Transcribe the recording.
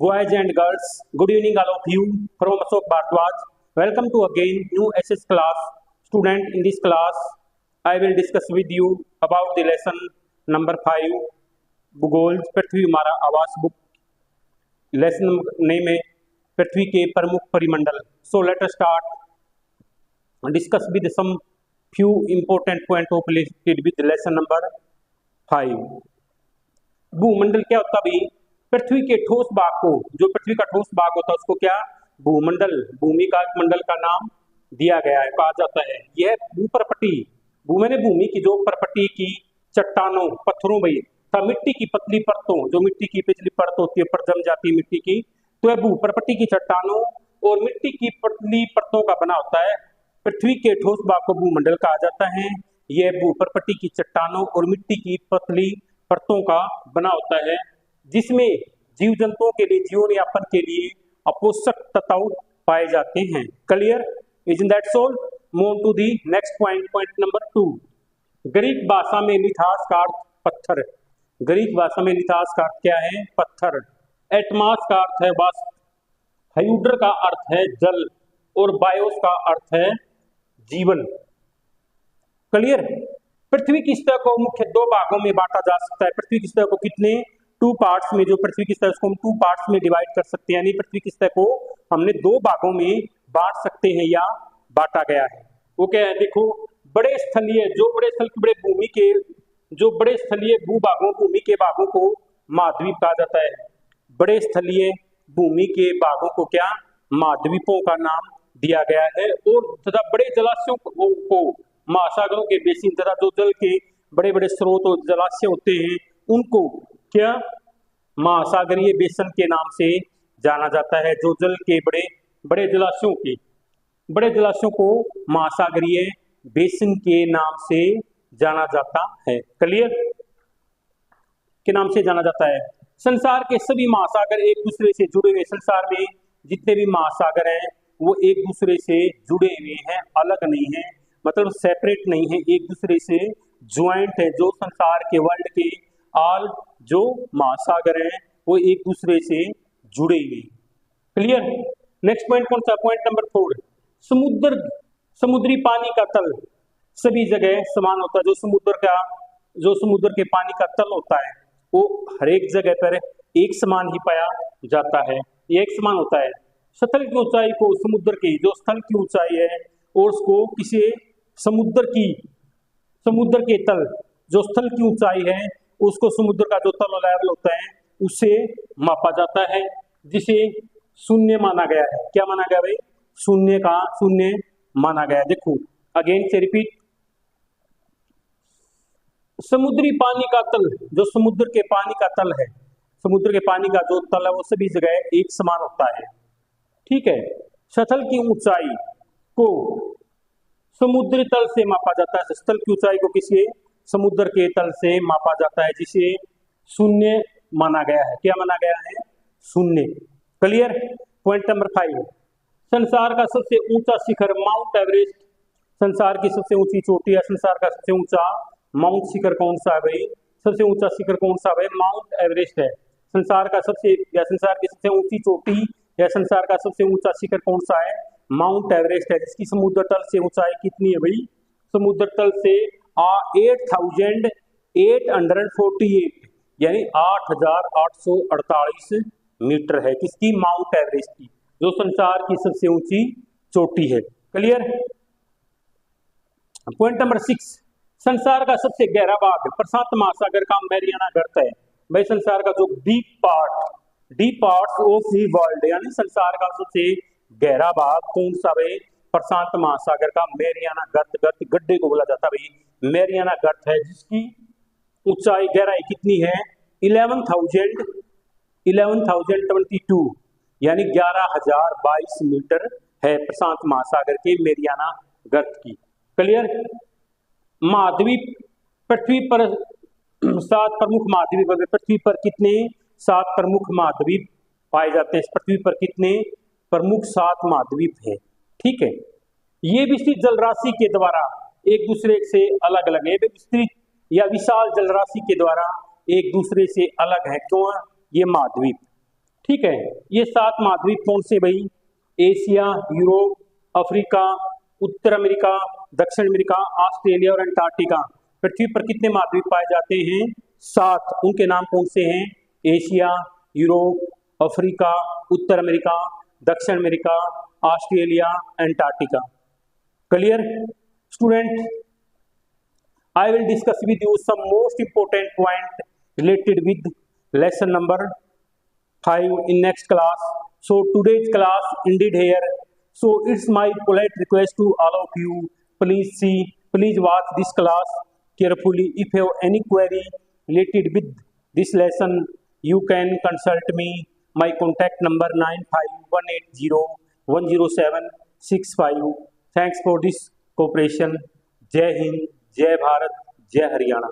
Boys and girls, good evening all of you from Ashok Bhardwaj. Welcome to again new SS class. Student, in this class, I will discuss with you about the lesson number 5, भूगोल पृथ्वी हमारा आवास book. Lesson name है पृथ्वी के प्रमुख परिमंडल. So let us start discuss with some few important point of related with lesson number 5. भूमंडल क्या होता है? पृथ्वी के ठोस भाग को, जो पृथ्वी का ठोस भाग होता है उसको क्या भूमंडल, भूमि का मंडल का नाम दिया गया है, कहा जाता है. यह भूपरपटी, मैंने भूमि की जो परपटी की चट्टानों, पत्थरों में था मिट्टी की पतली परतों, जो मिट्टी की पिछली परत होती है, पर जम जाती है मिट्टी की, तो यह भूपरपटी की चट्टानों और मिट्टी की पतली परतों का बना होता है. पृथ्वी के ठोस भाग को भूमंडल कहा जाता है. यह भूपरपटी की चट्टानों और मिट्टी की पतली परतों का बना होता है, जिसमें जीव जंतुओं के लिए जीवन यापन के लिए अपोषक तत्व पाए जाते हैं. Clear? Is that so? Move to the next point, point number 2. Greek भाषा में लिथास का अर्थ पत्थर. ग्रीक भाषा में लिथास का अर्थ क्या है? पत्थर. एटमास का अर्थ है वाष्प, हाइड्र का अर्थ है जल और बायोस का अर्थ है जीवन. क्लियर? पृथ्वी की सतह को मुख्य 2 भागों में बांटा जा सकता है. पृथ्वी की सतह को कितने 2 पार्ट्स में, जो पृथ्वी की सतह उसको हम 2 पार्ट्स में डिवाइड कर सकते हैं, यानी पृथ्वी की सतह को हमने 2 भागों में बांट सकते हैं या बांटा गया है. वो क्या है? देखो, बड़े स्थलीय, जो बड़े स्थल बड़े भूमि के, जो बड़े स्थलीय भूभागों, भूमि के भागों को महाद्वीप कहा जाता है. बड़े स्थलीय भूमि के भागों को क्या महाद्वीपों का नाम दिया गया है. और तथा बड़े जलाशयों को महासागरों के बेसिन तथा जो जल के बड़े बड़े स्रोत और जलाशय होते हैं उनको क्या महासागरीय बेसिन के नाम से जाना जाता है. जो जल के बड़े बड़े जलाशयों को महासागरीय बेसिन के नाम से जाना जाता है. क्लियर? के नाम से जाना जाता है. संसार के सभी महासागर एक दूसरे से जुड़े हुए. संसार में जितने भी महासागर हैं वो एक दूसरे से जुड़े हुए हैं, अलग नहीं है, मतलब सेपरेट नहीं है, एक दूसरे से ज्वाइंट है. जो संसार के वर्ल्ड के ऑल जो महासागर हैं वो एक दूसरे से जुड़े हुए. क्लियर? नेक्स्ट पॉइंट कौन सा? Point number 4. समुद्री पानी का तल सभी जगह समान होता है. जो समुद्र के पानी का तल होता है वो हर एक जगह पर एक समान ही पाया जाता है, एक समान होता है. स्थल की ऊंचाई को समुद्र की, जो स्थल की ऊंचाई है और उसको किसी समुद्र के तल, जो स्थल की ऊंचाई है उसको समुद्र का जो तल लेवल होता है उससे मापा जाता है, जिसे शून्य माना गया है. क्या माना गया भाई? शून्य माना गया. देखो अगेन से रिपीट. समुद्री पानी का तल, जो समुद्र के पानी का तल है, समुद्र के पानी का जो तल है वो सभी जगह एक समान होता है. ठीक है. स्थल की ऊंचाई को समुद्री तल से मापा जाता है. स्थल की ऊंचाई को किसी समुद्र के तल से मापा जाता है, जिसे शून्य माना गया है. क्या माना गया है? शून्य. क्लियर? Point number 5. संसार का सबसे ऊंचा शिखर माउंट एवरेस्ट. संसार की सबसे ऊंची चोटी है. संसार का सबसे ऊंचा माउंट शिखर कौन सा है भाई? सबसे ऊंचा शिखर कौन सा है? माउंट एवरेस्ट है. संसार की सबसे ऊंची चोटी या संसार का सबसे ऊंचा शिखर कौन सा है? माउंट एवरेस्ट है, जिसकी समुद्र तल से ऊंचाई कितनी है भाई? समुद्र तल से 8,848 यानी 8,848 मीटर है. किसकी? माउंट एवरेस्ट की, जो संसार की सबसे ऊंची चोटी है. क्लियर? Point number 6. संसार का सबसे गहरा भाग प्रशांत महासागर का मैरियाना गर्त है. भाई संसार का जो deep part of the world, यानी संसार का सबसे गहरा भाग कौन सा है? प्रशांत महासागर का मैरियाना गर्त गड्ढे को बोला जाता है भाई, मैरियाना गर्त है, जिसकी ऊंचाई गहराई कितनी है? 11,022 यानी 11,022 मीटर है प्रशांत महासागर के मैरियाना गर्त की. क्लियर? महाद्वीप. पृथ्वी पर 7 प्रमुख महाद्वीप. पृथ्वी पर कितने 7 प्रमुख महाद्वीप पाए जाते हैं? पृथ्वी पर कितने प्रमुख 7 महाद्वीप है. ठीक है. ये विस्तृत जलराशि के द्वारा एक दूसरे से अलग अलग है. विस्तृत या विशाल जलराशि के द्वारा एक दूसरे से अलग है. क्यों? ये महाद्वीप. ठीक है, ये 7 महाद्वीप कौन से भाई? एशिया, यूरोप, अफ्रीका, उत्तर अमेरिका, दक्षिण अमेरिका, ऑस्ट्रेलिया और अंटार्कटिका। पृथ्वी पर कितने महाद्वीप पाए जाते हैं? 7। उनके नाम कौन से हैं? एशिया, यूरोप, अफ्रीका, उत्तर अमेरिका, दक्षिण America, Australia, Antarctica. Clear student? I will discuss with you some most important point related with lesson number 5 in next class. So today's class ended here. So it's my polite request to all of you, please watch this class carefully. If you have any query related with this lesson, you can consult me. My contact number 9518010765. Thanks for this cooperation. जय हिंद, जय भारत, जय हरियाणा।